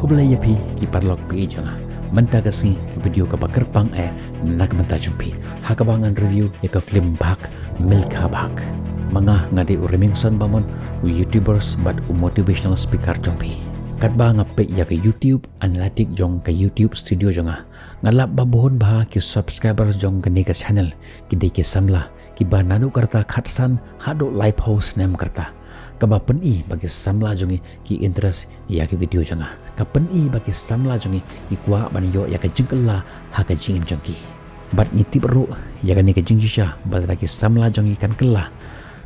Kubla yapi ki parlok pi janga. Menta kasi video ka bakerpang nak menta jumpi. Hakabangan review ya ka film bak Milka bak. Mga ngadi uremingson bamon u YouTubers but u motivational speaker jumpi. Katba ngape ya ka YouTube analytic jong ka YouTube studio jonga. Ngalap babuhon bah ki subscribers jong ka ni ka channel ki de ki samla ki ba nanu karta khatsan hado live host nem karta. Kaba pen bagi samla jongi ki interest ya ki video jonga. Ka pen bagi samla jongi ki kwa ban yo ya ka jingkela ha ka jingim jongki. Bat ngiti beru ya ka ni ka jingisha bal lagi samla jongi kan kela.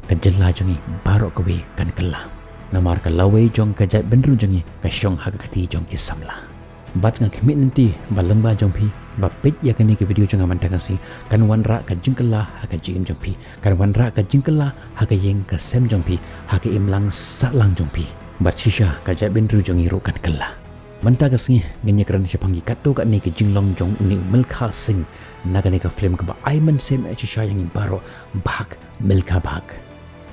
Ka jella jongi barok kawe kan kela. Namar ka lawe jong ka jat benru jongi ka syong ha ka kati jong ki samla. Bat nga kemit nanti balemba jongpi ba pet ya ka ni ka video jonga mantagasi kan wanra ka jingkela ha ka jingim jongpi. Kan wanra ka jingkela ha ka yeng ka sem jongpi ha ka imlang salang jongpi. Bat shisha ka jat benru jongi ro kan kela. Mantagasi ngenya keran syapanggi kato ka ni ka jinglong jong uni Milka Singh naga ni ka film ka ba Aiman sem shisha yang baro bak Milka bak.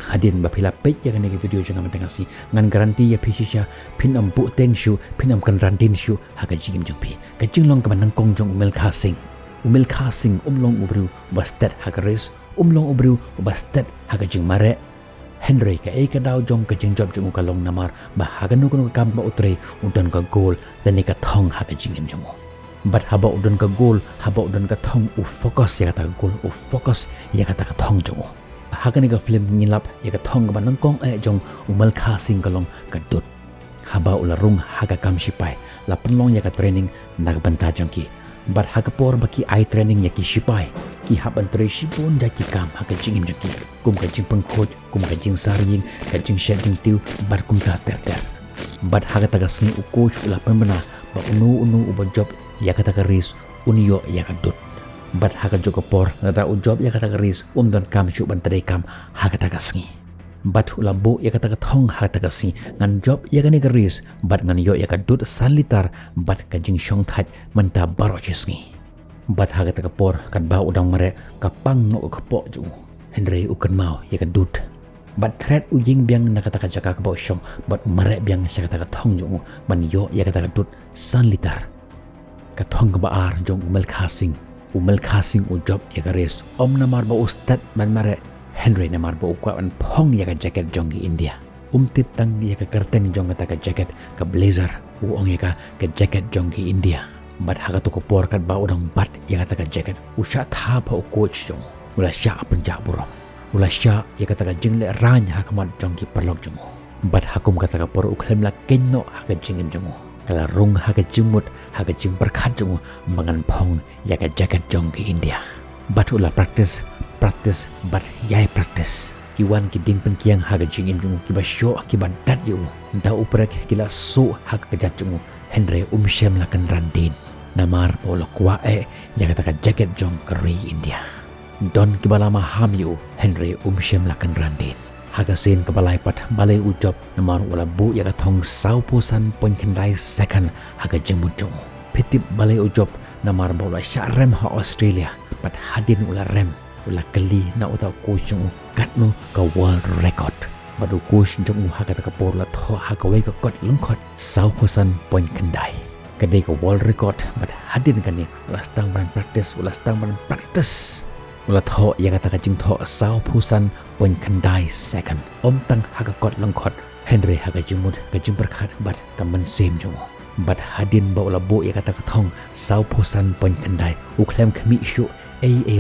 Hadin bapila pet ya kan video jangan mentengasi ngan garanti ya pisisha pinam bu teng shu pinam kan randin shu haga jingim jongpi ka jinglong ka banang kong jong Milka Singh umlong ubru bastet haga res umlong ubru bastet haga jing mare Henry ka ka daw jong ka jing job jong ka long namar ba haga nu ka kam ba utre udan ka gol dan ka thong haga jingim jong bat haba udan ka gol haba udan ka thong u focus ya kata gol u focus ya kata ka thong jong haga ni ka film ngilap ya ka thong ka banang kong jong Milka Singh kalong ka dut haba ularung haga kam sipai la penlong ya ka training nak banta jongki bat haga por baki ai training ya ki sipai ki haban tre sipon ja ki kam haga jingim jongki kum ka jing pengkhoj kum ka jing saring ka jing shedding tiu bat kum ta ter bat haga taga sni u coach ula pembena ba unu uba job ya ka taga ris unio ya ka dut bat haga jogo por nata u job ya kata garis don kam shu ban tade kam haga taga sngi bat ula bo ya kata thong haga taga si ngan job ya kani garis bat ngan yo ya ka dut san litar bat ka jing shong thaj manta baro chisngi bat haga taga por kat ba udang mare ka pang no ka po ju Henry u kan mau ya ka dut bat thread u jing biang na kata ka jaka ka bo shong bat mare biang sha kata ka thong ju ban yo ya kata ka dut san litar ka thong ka ba ar jong Milka Singh Milka Singh u job ya ka res namar ba ustad ban mare Henry namar ba ukwa ban phong ya ka jacket jongi India tip tang ya ka kerteng jong ka jacket ka blazer ong ya ka jacket jongi India bat haga to ko por kat ba udang bat ya ka jacket usha tha pa coach jong ula sha penja burom ula sha ya ka jingle rany ha kamat jongi perlok jong bat hakum ka por uklem la kenno ha ka jingim jong kala rung haga jimut haga jing berkat jong mangan pong ya ka jacket jong ke India batula practice bat yai practice kiwan ki ding pen kiang haga jing im jong ki ba show ki ba dat yu da uprek kila so haga ka jat jong Henry shem la kan randin namar bola kwa ya ka jacket jong ke India don ki bala ma ham yu Henry shem la kan randin haga sen ka balai pat balai u job namar wala bu ya ka thong sau posan pon kendai second haga jengmut jong pitip balai u job namar bola sha rem ha Australia pat hadin ula rem ula kali na uta ko jong katno ka world record badu ko jong haga ta por la tho haga we ka kot lungkhot sau posan pon kendai kadai ka world record pat hadin kan ni ula stang ban practice ula tho ya kata ka jing tho sau pusan pon kandai second tang haga kot langkhot Henry haga jingmut ka jing berkhat bat kamen sem jong bat hadin ba ula bo ya kata ka thong sau pusan pon kandai uklem khmi shu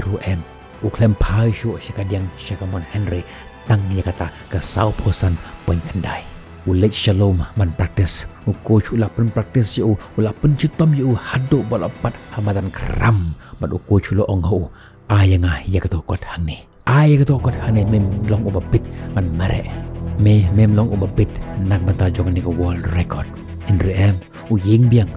ru em uklem phai shu shakadiang shakamon Henry tang ya kata ka sau pusan pon kandai ulek shalom man practice u coach ula pen practice yu ula pen chitom yu hadu balapat hamadan kram bat u coach lo ong ho ayanga ya ka to kot hangni mem long obapit man mare mem long obapit nak bata jong ni ko world record Henry em u yeng biang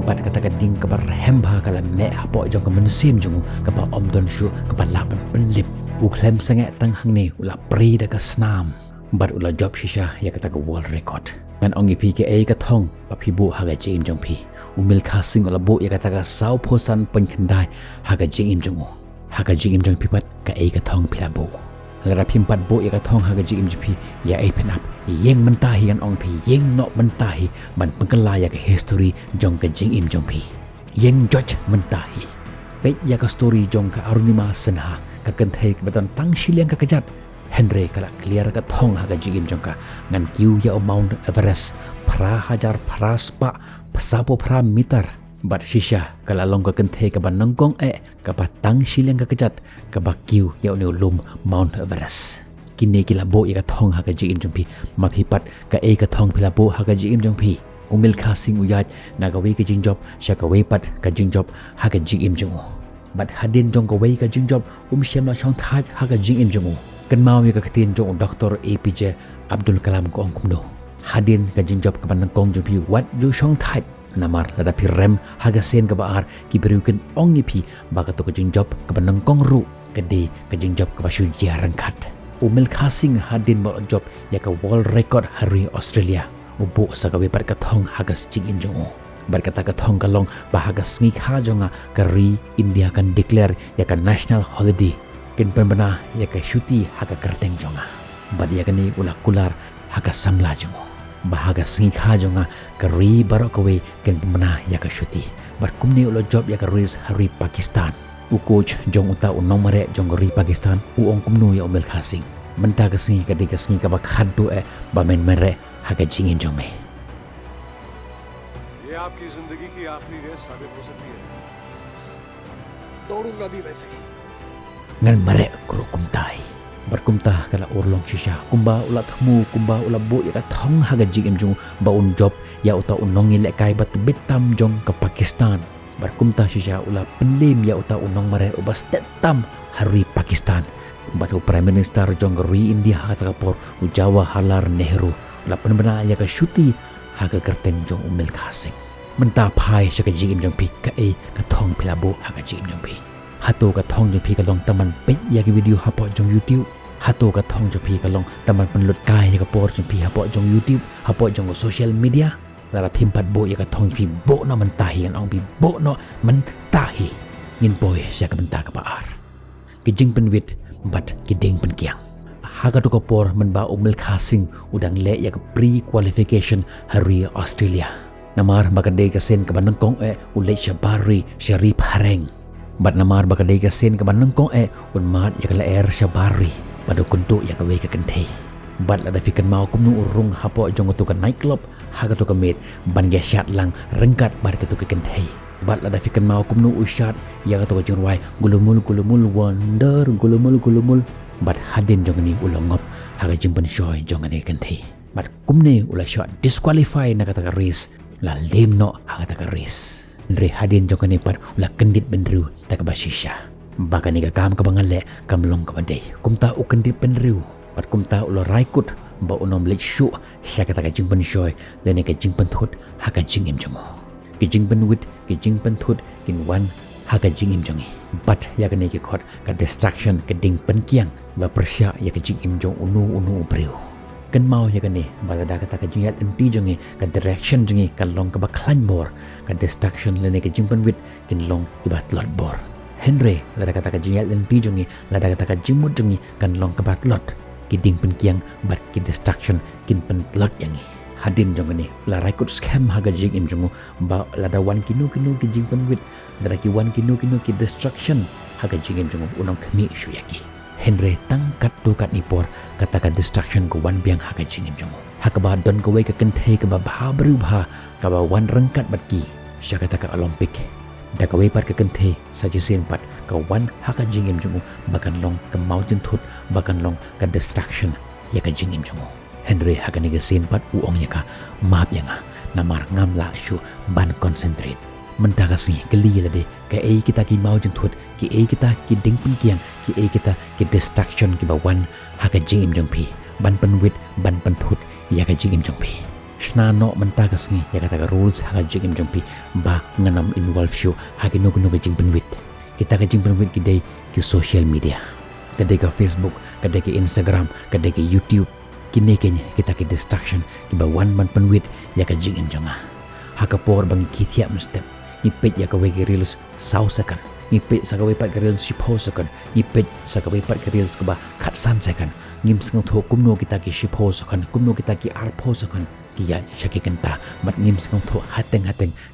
bat kata ka ding ka bar hemba kala me hapo jong ka mensim jong ka ba don shu ka ba laban penlip u klem sange tang hangni ula pri da ka snam bat ula job shisha ya kata ka world record ngan ongi PKA ka thong pa phibu haga jing jong phi Milka Singh ula bo ya kata ka sau phosan pon khandai haga jing jong haga jing jong pipat ka ka thong phila bo lara pimpat bo ya ka thong ha ga jing im pi ya open up yeng mentahi kan ong pi yeng nok mentahi ban pengkela ya ka history jong ka jing im jong pi yeng judge mentahi pe ya ka story jong ka arunima senha ka kenthei ka beton tang shiliang ka kejat Henry kala clear ka thong ha ga jing im jong ka ngan kiu ya Mount Everest pra hajar pra spa pasapo pra meter bat shisha kala long ka kenthei ka ban nongkong ka patang shiliang ka kejat ka bakiu ya lum Mount Everest kini kila bo ya ka thong ha ka jing im jong pi ma phi pat ka ka thong phila bo ha ka jing im jong pi umil khasing uyat na ka wei ka jing job sha ka wei pat ka jing job ha ka jing im jong bat hadin jong ka wei ka jing job shem la chong thaj ha ka jing im jong kan mau ya ka tin jong Dr. APJ Abdul Kalam ko ong kumno hadin ka jing job ka ban kong jong pi wat ju chong thaj namar lada pi rem ha ka sen ka baar ki beruken ong ni pi ba ka to ka jing job ka ban kong ru ka de ka jing job ka ba shu jarang khat umil khasing hadin ba job ya ka world record hari Australia ubu sa ka wepat ka thong hagas jing im jong berkata ka thong kalong bahagas ngi kha jonga ka ri India kan declare ya ka national holiday kin penbena ya ka shuti haga kerteng jonga bad ya kani ula kular haga samla jongo bahagas ngi kha jonga ka ri barok we kin penbena ya ka shuti bad kumni ulo job ya ka ris hari Pakistan u coach jong uta u nomare jong ri Pakistan u ong kumnu ya umil khasing menta ka singi ka diga singi ka ba khaddu ba men mere haga jingin jong me ये आपकी जिंदगी की आखिरी रेस साबित हो सकती है दौड़ूंगा भी वैसे ही ngan mare kuro kumtai berkumtah kala urlong shisha kumba ulat mu kumba ulat bu ya ka thong haga jingin jong ba un job ya uta unong ile kai bat bitam jong ke Pakistan berkumtah shisha ula penlim ya uta unong mare ubas tetam hari Pakistan batu Prime Minister jong ri India kata kapor Jawaharlal Nehru la penbena ya ka shuti haga kerteng jong umil khasing menta phai shaka jing jong pi ka ka thong pilabo haga jing jong pi hato ka thong jong pi ka long taman pe ya ki video hapo jong YouTube hato ka thong jong pi ka long taman penlut kai ya ka por jong pi hapo jong YouTube hapo jong social media la phimpat bo ya ka thong pi bo no mentahi an ong pi bo no mentahi ngin boy shaka menta ka baar ki jing penwit but ki ding pen kiang haga to kapor men ba umil khasing udang le ya pre qualification hari Australia namar bakade ka sen ka banang kong ulai shabari sharif hareng bat namar bakade ka sen ka banang kong un mat ya la air shabari padu kuntu ya ka we ka kenthe bat la da fikan mau kumnu urung hapo jong to ka night club haga to ka met ban ge shat lang rengkat bar ka to ka kenthe bat la da fikan mau kumnu ushat ya ka to ka jurwai gulumul wonder gulumul bat hadin jong ni ulongop haga jimpen shoy jong ni kenthe bat kumne ula shot disqualify na kata ka race la lemno haga ta ka race ndre hadin jong ni par ula kendit benru ta ka basisha baka ni ka kam ka bangale kamlong ka badai kumta u kendit benru bat kumta ula raikut ba unom lech shu sha kata ka jimpen shoy le ni ka jimpen thut haga jingim jongo ki jingpen wit ki jingpen thut kin wan haga jingim jongi bat ya ka ni ki khot ka distraction ka ding pen kiang ba persya ya ka jingim jong unu breu kan mau ya ka ni ba da kata ka jingat enti jongi ka direction jongi ka long ka ba klan bor ka distraction le ni ka jingpen wit kin long ki ba lot bor Henry la kata ka jingat enti jongi la da kata ka jimut jongi kan long ka ba lot ki ding pen kiang bat ki distraction kin pen lot yangi hadin jong ni la raikut scam haga jing im jongo ba la da wan kinu ki jing pen wit da ki wan kinu ki destruction haga jing im jongo unong kami isu yaki Henry tangkat tu kat nipor kata ka destruction ko wan biang haga jing im jongo haga ba don ko we ka kenthe ka ba bha berubah ka ba wan rengkat bat ki sya kata ka Olympic da ka we pat ka kenthe saja sen pat ka wan haga jing im jongo bakan long ka mountain thut bakan long ka destruction ya ka jing im jongo Henry haga ni gasin pat uong ya ka map ya nga namar ngam la shu ban concentrate menta ka si keli la de ka kita ki mau jeng thut ki kita ki ding pun kiang ki kita ki distraction ki bawan haga jing im jong pi ban pen wit ban pen thut ya ka jing im jong pi shna no menta ka singi ya ka rules haga jing im jong pi ba nganam involve shu haga no ka jing pen wit kita ka jing pen wit ki dei ki social media ka dei ka Facebook ka dei ki Instagram ka dei ki YouTube kini kenya kita ke distraction ki ba wan ban penwit ya ka jing im jonga haka por bangi kithia mstep ni pet ya ka wegi reels sau sakan ngipet sagawe pat garil shipo sakan ngipet sagawe pat garil skaba khatsan sakan ngim sngau tho kumno kita ki shipo sakan kumno kita ki arpo sakan kiya shaki kanta mat ngim sngau tho hateng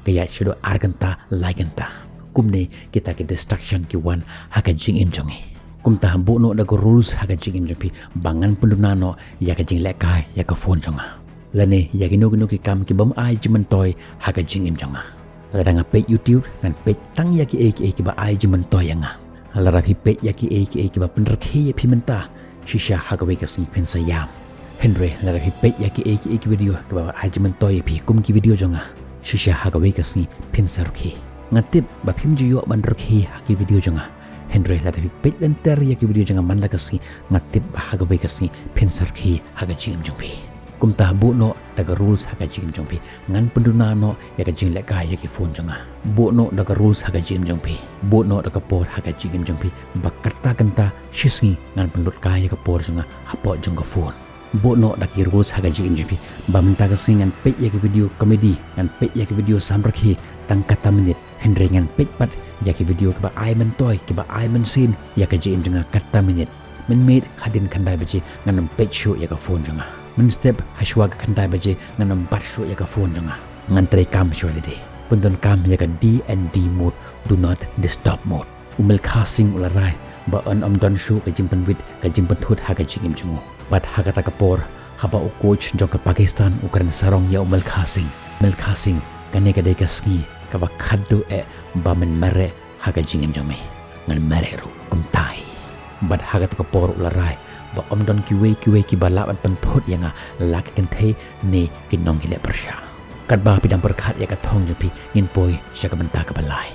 kaya shido arganta laiganta kumne kita ki destruction ki wan haka jing im jongi kumta hambu no dago rules haka jing im jompi bangan pendunano ya ka jing lekai ya ka phone jonga lane ya gino ki kam ki bam ai jimentoy haka jing im jonga ladang page YouTube dan page tang ya ki ba ai jimentoy yanga lara pi page ya ki ba penrekhe ya pi menta shisha haka we ka sing pen sayam Henry lara pi page ya ki video ka ba ai jimentoy pi kum ki video jonga shisha haka we ka sing pen sarkhe ngatip ba phim juyo ban rakhi haki video jonga Henry lara pi page lenter ya ki video jonga man la ka sing ngatip ba haka we ka sing pen sarkhe haka jing jongpi kumta bu no daga rules haka jing jongpi ngan penduna no ya ka jing leka ya ki phone jonga bu no daga rules haka jing jongpi bu no daga por haka jing jongpi bakarta ganta shisngi ngan penlut ka ya ka por jonga hapo jonga phone bu no daki rules haka jing jongpi bamta ka sing ngan pe ya ki video comedy ngan pe ya ki video samrakhi tang kata menit Henry ngan pe pat ya ki video ka ba ai man toy ki ba ai man sim ya ka jing jonga kata menit men made hadin kandai baje ngan pe show ya ka phone jonga men step hashwa ka kandai baje ngan bat show ya ka phone jonga ngan tre kam show de pundon kam ya ka D&D mode do not disturb mode umel casting ularai ba on don show ka jimpan wit ka jimpan thut ha ka jingim jungo bat ha ka takapor haba u coach jong ka Pakistan ukran sarong ya umel casting kane ka de ka ski ka ba khaddu e ba men mare ha ka jingim jome ngan mare ru kum tai bat ha ka takapor ularai ba don kiwe ki bala ban penthut yanga lak kan the ne kinong hile persha kat ba pidang perkhat ya ka thong jpi ngin poi sya ka banta ka balai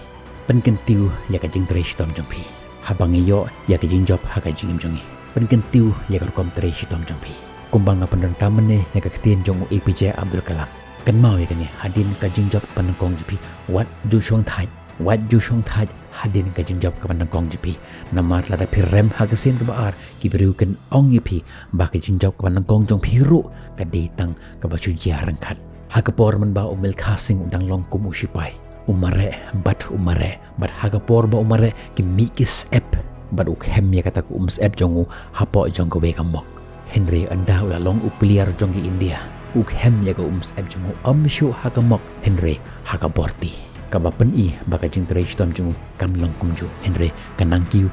pen kentiu ya ka jing tresh tom jpi habang yo ya ka jing job ha ka jing jongi pen kentiu ya ka kom tresh tom jpi kumbang nga pandang tamane ya ka ktien jong APJ Abdul Kalam kan mau ya kani hadin ka jing job panangkong jpi wat ju shong thai hadin ka jing job ka panangkong jpi namar la pi rem ha ka sen ka baar ki beriu kan ong yipi ba ka jing job ka panangkong jong phiru ka de tang ka ba chu jarang khat Hakapor man ba umel casting udang long kum usipai umare bat hakapor ba umare ki mikis app bat ukhem ya kata ku app jongu hapo jong ko be kamok Henry anda ula long upliar jong ki India ukhem ya ka app jongu shu hakamok Henry hakaporti kabapen i baka jing tresh tom jongu kam long kumju Henry kanang kiu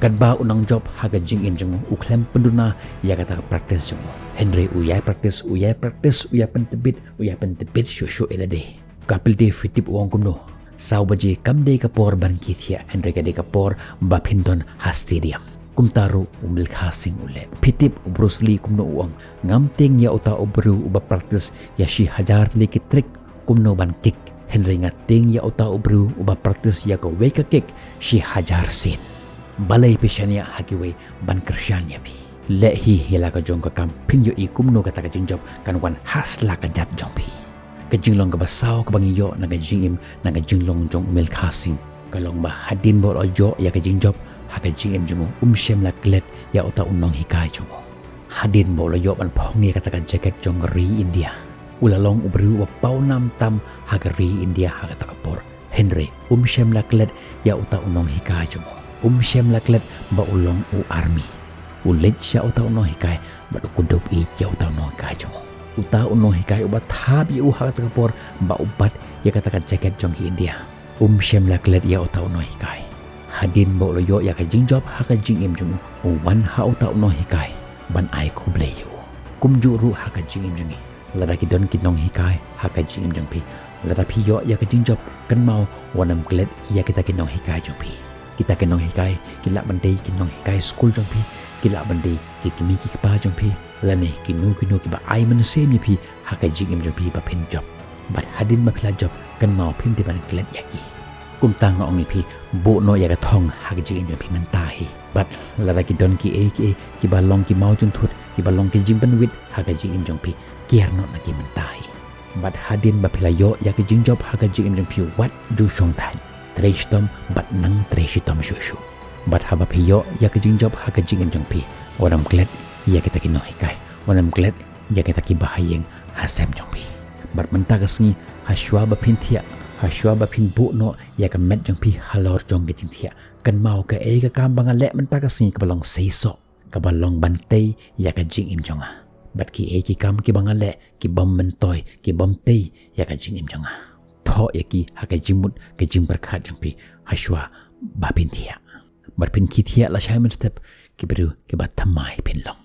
kat ba unang job haga jing im jongu ukhlem penduna ya kata practice jongu Henry uyai practice uya pentebit shu elade kapil de fitip uang kumno saw baje kam de kapor ban kithia Henry ka de kapor ba phindon ha stadium kumtaru umil khasing ule fitip Bruce Lee kumno uang ngam teng ya uta ubru uba practice ya shi hajar le ki trick kumno ban kick Henry ngateng ya uta ubru uba practice ya ko weka kick shi hajar sin balai pesania hakiwe ban kersyanya bi lehi hila ka jong ka kam pinyo i kumno kata ka jinjob kan wan hasla ka jat jong pi ka jinglong ka basaw ka bangiyo na ka jingim na ka jinglong jong mil casing kalong ba hadin bol ojo ya ka jinjob ha ka jingim jong shem la klet ya uta unong hikai jong hadin bol ojo ban phongi kata ka jacket jong ri India ulalong ubru wa pau nam tam ha ka ri India ha ka takapor Henry shem la klet ya uta unong hikai jong shem laklet ba ulong u army ulet sya uta no hikai ba kudop i ja uta no hikai jong uta no hikai uba thab yu ha ta por ba ubat ya kata ka jacket jong ki India shem laklet ya uta no hikai hadin bo lo yo ya ka jing job ha ka jing im jong wan ha uta no hikai ban ai kuble yu kumju ru ha ka jing im jong lada ki don ki nong hikai ha ka jing im jong pi lada pi yo ya ka jing job kan mau wanam klet ya kita ki nong hikai jong pi kita kenong hikai kila bandai kinong hikai school jong pi kila bandai ki kimi ki pa jong pi lane kinu ki ba ai man sem yi pi haka jing im jong pi ba pin job bat hadin ma phila job kan mau pin ti ban klet yaki kum tang ong yi pi bo no ya ka thong haka jing im jong pi man ta hi bat la ki don ki ki ba long ki mau jun thut ki ba long ki jing ban wit haka jing im jong pi kier no na ki man ta hi bat hadin ba phila yo ya ki jing job haka jing im jong pi wat du shong tai tresh tom bat nang tresh tom shushu bat haba piyo ya ka jing job ha ka jing jong pi oram klet ya kita ki no hikai oram klet ya kita ki bahayeng ha sem jong pi bat menta ka sngi ha shwa ba phinthia ha Hashwa ba phin bu no ya ka met jong pi halor jong ke jing thia kan mau ka e ka kam bang le man ta ka si ka balong sei so ka balong ban tei ya ka jing im jonga bat ki e ki kam ki bang le ki bom man toy ki bom tei ya ka jing im jonga tho ya ki ha ka jimut ka jing berkhat jong pi Hashwa ba phin thia bat phin ki thia la shai man step ki beru ki ba thamai phin long